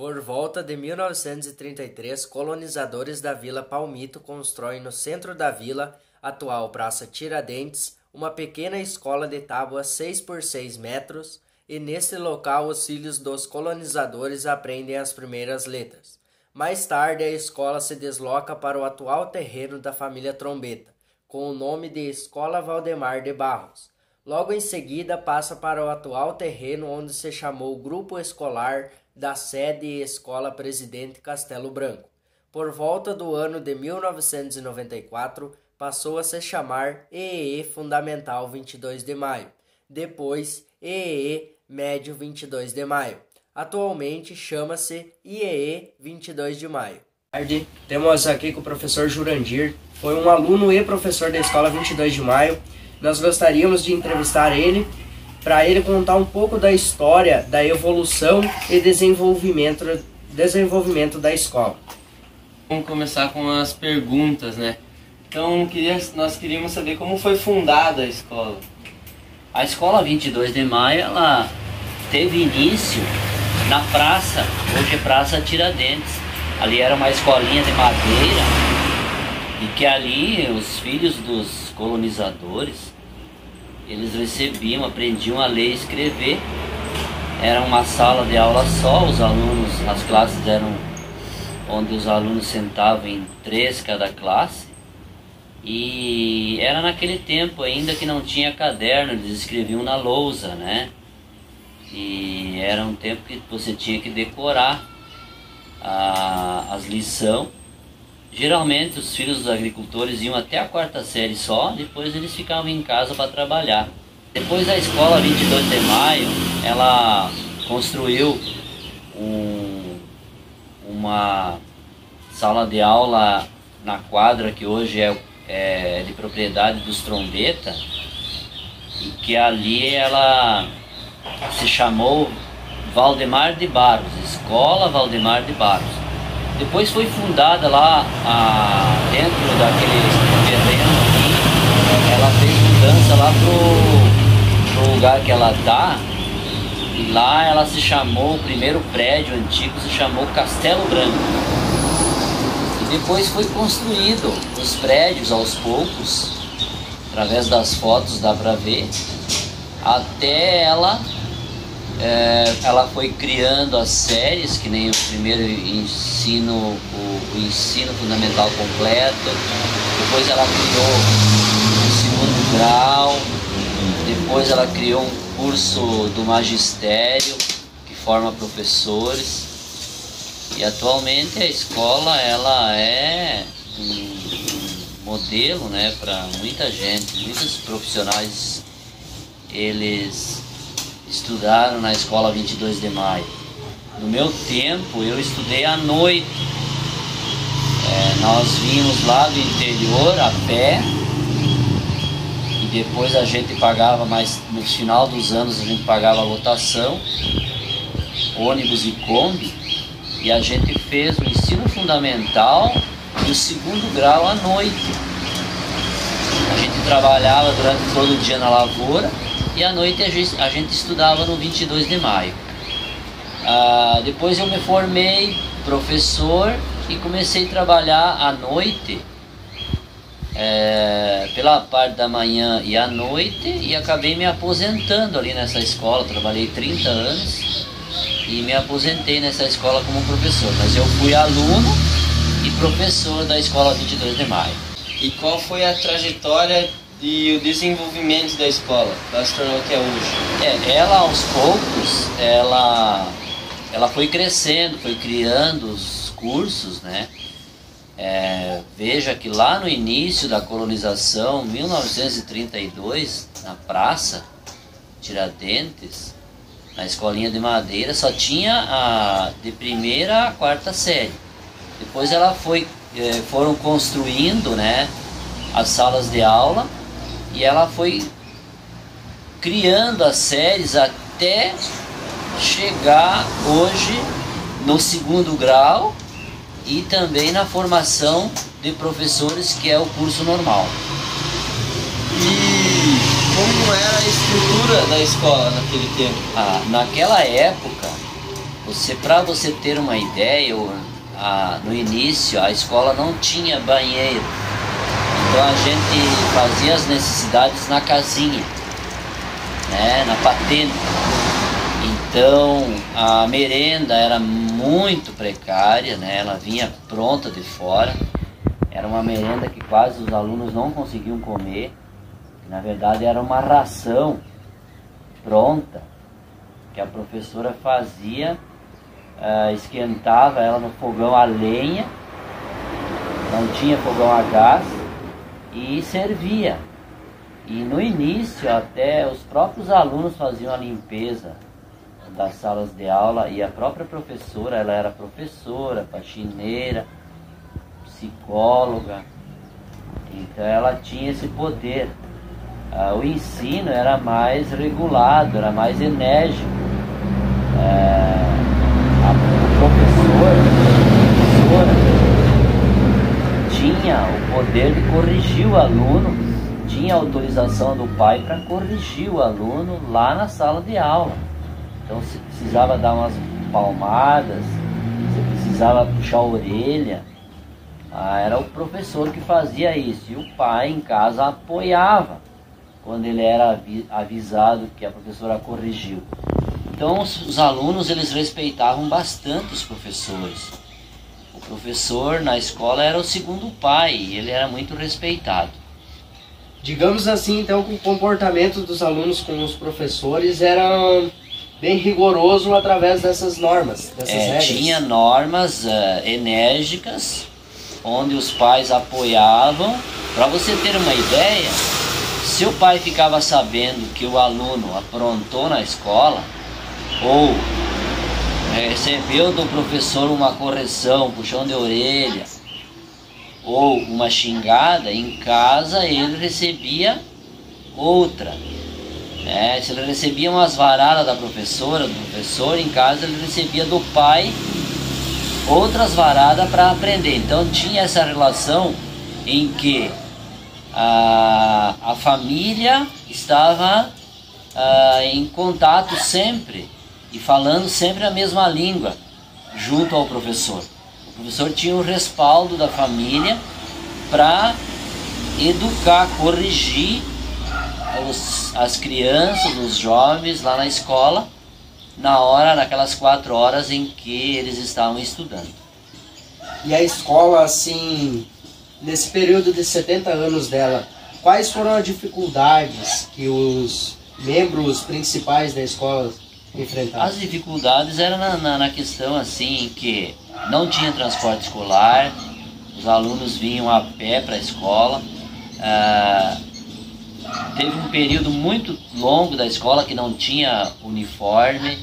Por volta de 1933, colonizadores da Vila Palmito constroem no centro da vila, atual Praça Tiradentes, uma pequena escola de tábua 6 por 6 metros, e nesse local os filhos dos colonizadores aprendem as primeiras letras. Mais tarde, a escola se desloca para o atual terreno da família Trombeta, com o nome de Escola Valdemar de Barros. Logo em seguida, passa para o atual terreno onde se chamou Grupo Escolar da sede Escola Presidente Castelo Branco. Por volta do ano de 1994, passou a se chamar EEE Fundamental 22 de Maio, depois EEE Médio 22 de Maio. Atualmente chama-se IEE 22 de Maio. Temos aqui com o professor Jurandir, foi um aluno e professor da Escola 22 de Maio. Nós gostaríamos de entrevistar ele, para ele contar um pouco da história, da evolução e desenvolvimento da escola. Vamos começar com as perguntas, né? Então, nós queríamos saber como foi fundada a escola. A Escola 22 de Maio, ela teve início na praça, hoje é Praça Tiradentes. Ali era uma escolinha de madeira e que ali os filhos dos colonizadores, eles recebiam, aprendiam a ler e escrever. Era uma sala de aula só, os alunos, as classes eram onde os alunos sentavam em 3 cada classe. E era naquele tempo ainda que não tinha caderno, eles escreviam na lousa, né? E era um tempo que você tinha que decorar as lições. Geralmente os filhos dos agricultores iam até a 4ª série só, depois eles ficavam em casa para trabalhar. Depois a Escola 22 de Maio, ela construiu uma sala de aula na quadra que hoje é de propriedade dos Trombeta, e que ali ela se chamou Valdemar de Barros, Escola Valdemar de Barros. Depois foi fundada lá dentro daquele terreno aqui, ela fez mudança lá pro lugar que ela está, e lá ela se chamou, o primeiro prédio antigo se chamou Castelo Branco. E depois foi construído os prédios aos poucos, através das fotos dá para ver, até ela foi criando as séries, que nem o primeiro ensino, o ensino fundamental completo, depois ela criou o 2º grau, depois ela criou um curso do magistério, que forma professores, e atualmente a escola ela é um modelo, né, para muita gente, muitos profissionais, eles estudaram na Escola 22 de Maio. No meu tempo, eu estudei à noite. Nós vínhamos lá do interior a pé, e depois a gente pagava, mas no final dos anos a gente pagava a lotação, ônibus e Kombi, e a gente fez o ensino fundamental e o 2º grau à noite. A gente trabalhava durante todo o dia na lavoura, e à noite a gente estudava no 22 de Maio. Depois eu me formei professor e comecei a trabalhar à noite, pela parte da manhã e à noite, e acabei me aposentando ali nessa escola. Trabalhei 30 anos e me aposentei nessa escola como professor, mas eu fui aluno e professor da Escola 22 de Maio. E qual foi a trajetória e o desenvolvimento da escola para se tornar o que é hoje? Ela aos poucos, ela foi crescendo, foi criando os cursos, né? Veja que lá no início da colonização, 1932, na Praça Tiradentes, na escolinha de madeira, só tinha de 1ª a 4ª série. Depois foram construindo, né, as salas de aula, e ela foi criando as séries até chegar hoje no 2º grau e também na formação de professores, que é o curso normal. E como era a estrutura da escola naquele tempo? Naquela época, Para você ter uma ideia, no início a escola não tinha banheiro, então a gente fazia as necessidades na casinha, né, na patente. Então a merenda era muito precária, né, ela vinha pronta de fora, era uma merenda que quase os alunos não conseguiam comer, na verdade era uma ração pronta que a professora fazia, esquentava ela no fogão a lenha, não tinha fogão a gás, e servia. E no início até os próprios alunos faziam a limpeza das salas de aula, e a própria professora, ela era professora, faxineira, psicóloga, então ela tinha esse poder. O ensino era mais regulado, era mais enérgico. O professor, a professora tinha o poder de corrigir o aluno, tinha autorização do pai para corrigir o aluno lá na sala de aula. Então se precisava dar umas palmadas, se precisava puxar a orelha, era o professor que fazia isso, e o pai em casa apoiava quando ele era avisado que a professora corrigiu. Então os alunos, eles respeitavam bastante os professores. O professor na escola era o segundo pai, ele era muito respeitado. Digamos assim, então, que o comportamento dos alunos com os professores era bem rigoroso através dessas normas, dessas regras. Tinha normas enérgicas, onde os pais apoiavam. Para você ter uma ideia, se o pai ficava sabendo que o aluno aprontou na escola, ou recebeu do professor uma correção, puxão de orelha, ou uma xingada, em casa ele recebia outra. Se ele recebia umas varadas da professora, do professor, em casa ele recebia do pai outras varadas para aprender. Então tinha essa relação em que a família estava em contato sempre e falando sempre a mesma língua junto ao professor. O professor tinha o respaldo da família para educar, corrigir as crianças, os jovens lá na escola, naquelas 4 horas em que eles estavam estudando. E a escola, assim, nesse período de 70 anos dela, quais foram as dificuldades que os membros principais da escola enfrentaram? As dificuldades eram na questão assim que não tinha transporte escolar, os alunos vinham a pé para a escola. Teve um período muito longo da escola que não tinha uniforme,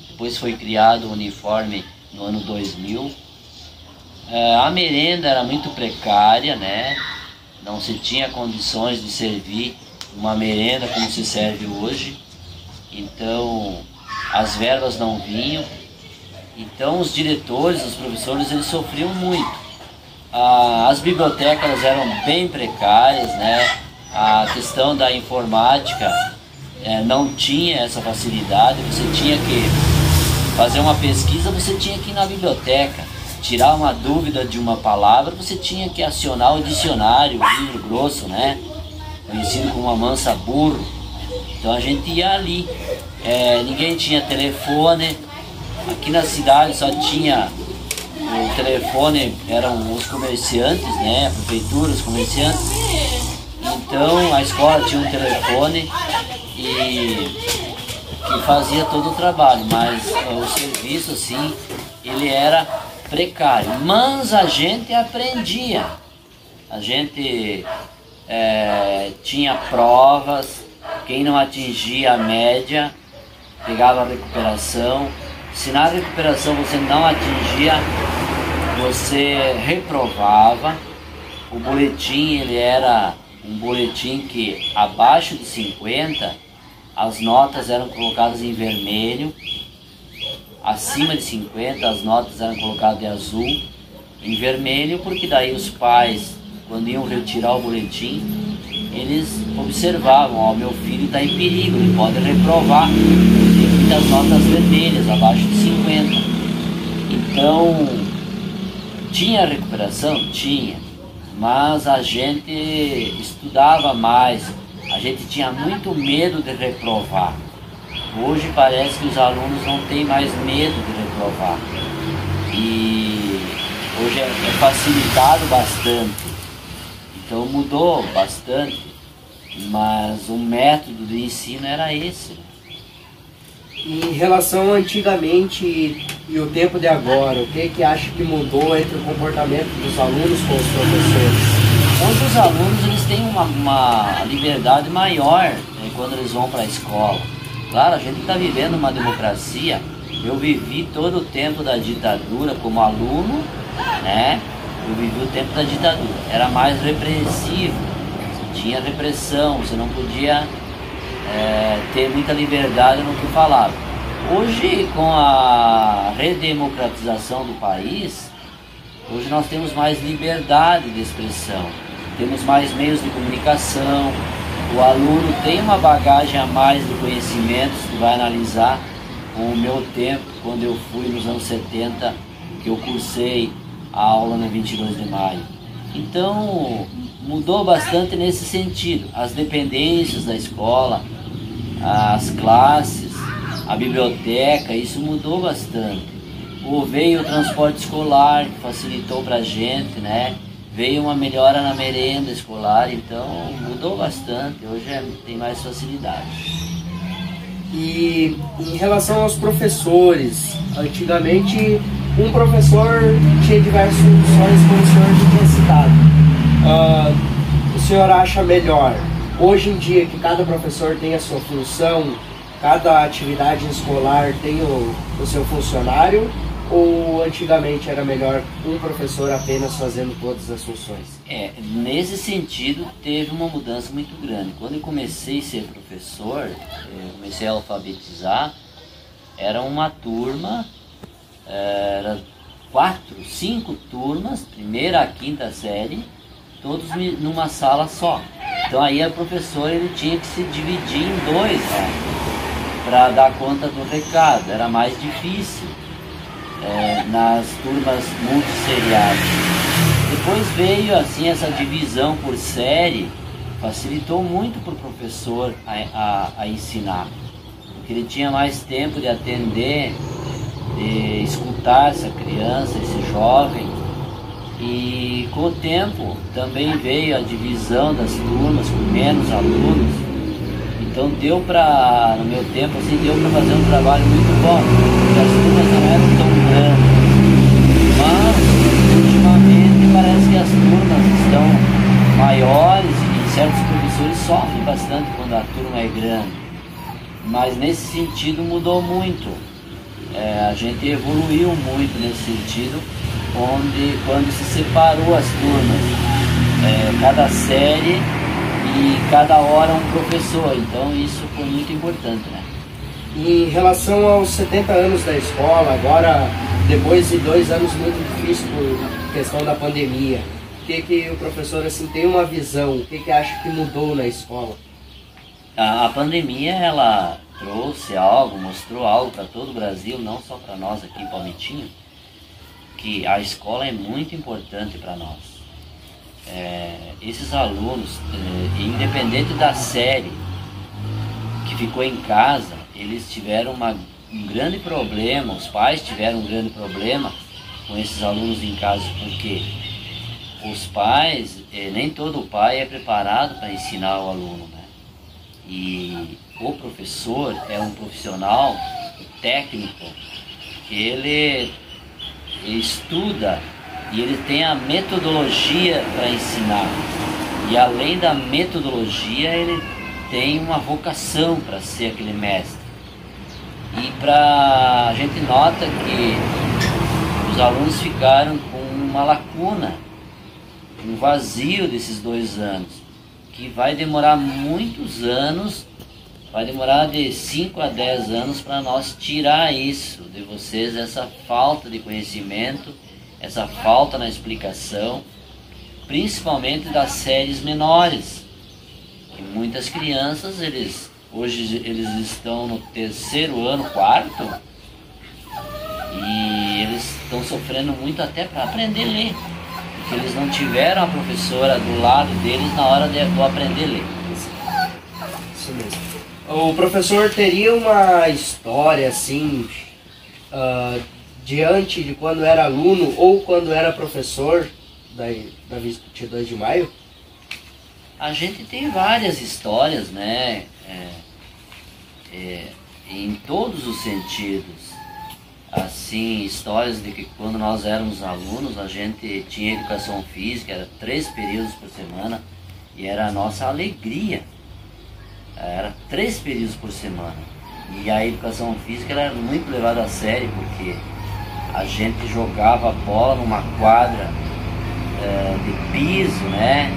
depois foi criado o uniforme no ano 2000. A merenda era muito precária, né? Não se tinha condições de servir uma merenda como se serve hoje, então as verbas não vinham, então os diretores, os professores, eles sofriam muito. As bibliotecas eram bem precárias, né? A questão da informática não tinha essa facilidade, você tinha que fazer uma pesquisa, você tinha que ir na biblioteca, tirar uma dúvida de uma palavra, você tinha que acionar o dicionário, o livro grosso, né? Conhecido como a mansa burro. Então a gente ia ali, ninguém tinha telefone, aqui na cidade só tinha o telefone, eram os comerciantes, né? A prefeitura, os comerciantes. Então a escola tinha um telefone que fazia todo o trabalho, mas o serviço assim, ele era precário, mas a gente aprendia, a gente tinha provas, quem não atingia a média pegava a recuperação, se na recuperação você não atingia, você reprovava. O boletim, ele era um boletim que abaixo de 50 as notas eram colocadas em vermelho, acima de 50 as notas eram colocadas de azul, em vermelho, porque daí os pais, quando iam retirar o boletim, eles observavam, ó, meu filho está em perigo, ele pode reprovar, tem muitas notas vermelhas, abaixo de 50. Então, tinha recuperação? Tinha, mas a gente estudava mais, a gente tinha muito medo de reprovar. Hoje parece que os alunos não têm mais medo de reprovar. E hoje é facilitado bastante. Então mudou bastante, mas o método de ensino era esse. Em relação antigamente e o tempo de agora, o que acha que mudou entre o comportamento dos alunos com os professores? Hoje os alunos eles têm uma liberdade maior, né, quando eles vão para a escola. Claro, a gente está vivendo uma democracia. Eu vivi todo o tempo da ditadura como aluno, né? Eu vivi o tempo da ditadura. Era mais repressivo, tinha repressão, você não podia ter muita liberdade no que falava. Hoje, com a redemocratização do país, hoje nós temos mais liberdade de expressão, temos mais meios de comunicação. O aluno tem uma bagagem a mais de conhecimentos que vai analisar. Com o meu tempo, quando eu fui nos anos 70, que eu cursei a aula na 22 de maio. Então, mudou bastante nesse sentido. As dependências da escola, as classes, a biblioteca, isso mudou bastante. Veio o transporte escolar, que facilitou para a gente, né? Veio uma melhora na merenda escolar, então mudou bastante, hoje tem mais facilidade. E em relação aos professores, antigamente um professor tinha diversas funções, como o senhor já tinha citado. O senhor acha melhor, hoje em dia, que cada professor tem a sua função, cada atividade escolar tem o seu funcionário? Ou antigamente era melhor um professor apenas fazendo todas as funções? Nesse sentido teve uma mudança muito grande. Quando eu comecei a ser professor, comecei a alfabetizar, era uma turma, era 4, 5 turmas, primeira a quinta série, todos numa sala só. Então aí o professor ele tinha que se dividir em 2, né, para dar conta do recado, era mais difícil. Nas turmas multisseriadas. Depois veio assim essa divisão por série, facilitou muito para o professor a ensinar, porque ele tinha mais tempo de atender, de escutar essa criança, esse jovem. E com o tempo também veio a divisão das turmas com menos alunos. Então deu para, no meu tempo, assim, deu para fazer um trabalho muito bom, porque as turmas não eram tão grandes. Mas, ultimamente, parece que as turmas estão maiores e certos professores sofrem bastante quando a turma é grande. Mas nesse sentido mudou muito. A gente evoluiu muito nesse sentido, quando se separou as turmas. Cada série e cada hora um professor, então isso foi muito importante, né? Em relação aos 70 anos da escola, agora depois de 2 anos muito difíceis por questão da pandemia, o que o professor assim tem uma visão, o que acha que mudou na escola? A pandemia ela trouxe algo, mostrou algo para todo o Brasil, não só para nós aqui em Palmitinho, que a escola é muito importante para nós. Esses alunos, independente da série que ficou em casa, eles tiveram um grande problema, os pais tiveram um grande problema com esses alunos em casa, porque os pais, nem todo pai é preparado para ensinar o aluno, né? E o professor é um profissional técnico, que ele estuda e ele tem a metodologia para ensinar. E além da metodologia, ele tem uma vocação para ser aquele mestre. E a gente nota que os alunos ficaram com uma lacuna, um vazio desses 2 anos, que vai demorar muitos anos, vai demorar de 5 a 10 anos para nós tirar isso de vocês, essa falta de conhecimento, essa falta na explicação, principalmente das séries menores. Que muitas crianças, hoje eles estão no 3º ano, 4º, e eles estão sofrendo muito até para aprender a ler, porque eles não tiveram a professora do lado deles na hora do aprender a ler. Isso mesmo. O professor teria uma história assim, diante de quando era aluno ou quando era professor da 22 de maio? A gente tem várias histórias, né? Em todos os sentidos. Assim, histórias de que quando nós éramos alunos, a gente tinha educação física, era 3 períodos por semana, e era a nossa alegria. Era 3 períodos por semana. E a educação física era muito levada a sério, porque a gente jogava bola numa quadra de piso, né?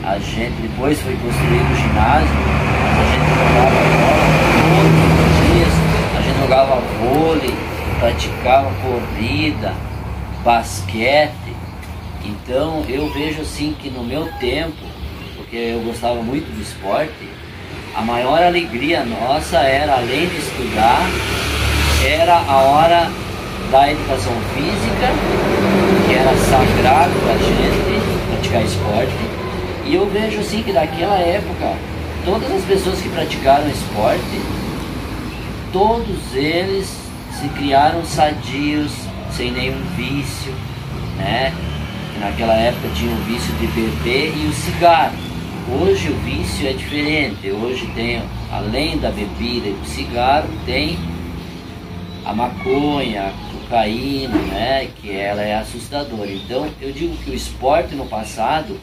A gente depois foi construído o ginásio, mas a gente jogava bola todos os dias, a gente jogava vôlei, praticava corrida, basquete. Então eu vejo assim que no meu tempo, porque eu gostava muito do esporte, a maior alegria nossa era, além de estudar, era a hora da educação física, que era sagrado para a gente praticar esporte. E eu vejo assim que daquela época, todas as pessoas que praticaram esporte, todos eles se criaram sadios, sem nenhum vício, né? Naquela época tinha o vício de beber e o cigarro. Hoje o vício é diferente. Hoje tem, além da bebida e do cigarro, tem a maconha, a cocaína, né? Que ela é assustadora. Então eu digo que o esporte no passado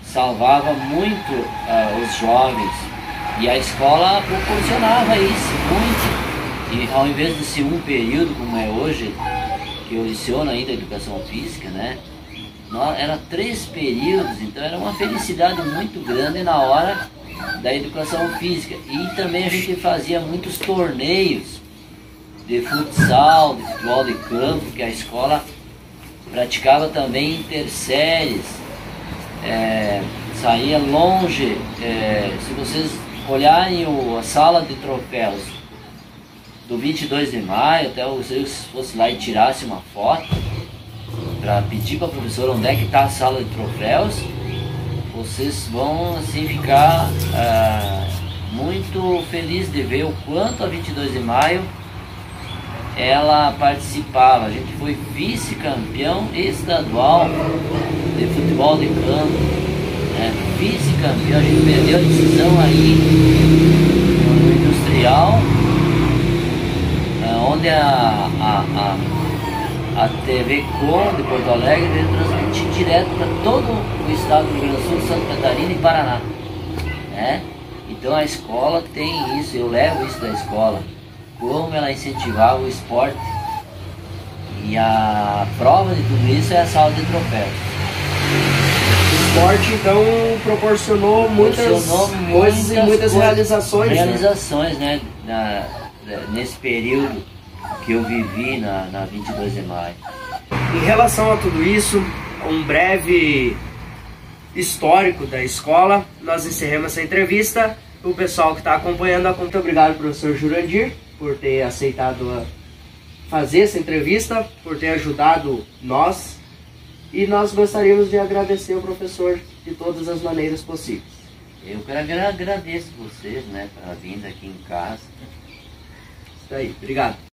salvava muito os jovens, e a escola proporcionava isso muito. E ao invés de ser um período como é hoje, que eu leciono ainda a educação física, né? Era 3 períodos, então era uma felicidade muito grande na hora da educação física. E também a gente fazia muitos torneios de futsal, de futebol de campo, que a escola praticava também interséries, saía longe. Se vocês olharem a sala de troféus do 22 de maio, até se fosse lá e tirasse uma foto para pedir para a professora onde é que está a sala de troféus, vocês vão assim ficar muito felizes de ver o quanto a 22 de maio ela participava. A gente foi vice-campeão estadual de futebol de campo, né? Vice-campeão, a gente perdeu a decisão aí no Industrial, onde a TV Com de Porto Alegre veio transmitir direto para todo o estado do Rio Grande do Sul, Santa Catarina e Paraná, né? Então a escola tem isso, eu levo isso da escola, como ela incentivava o esporte. E a prova de tudo isso é a sala de troféus. O esporte então proporcionou muitas coisas e muitas realizações. Realizações, né? Nesse período que eu vivi na 22 de maio. Em relação a tudo isso, um breve histórico da escola, nós encerramos essa entrevista. O pessoal que está acompanhando, muito obrigado, professor Jurandir, por ter aceitado fazer essa entrevista, por ter ajudado nós, e nós gostaríamos de agradecer ao professor de todas as maneiras possíveis. Eu quero agradecer vocês, né, pela vinda aqui em casa. Isso aí, obrigado.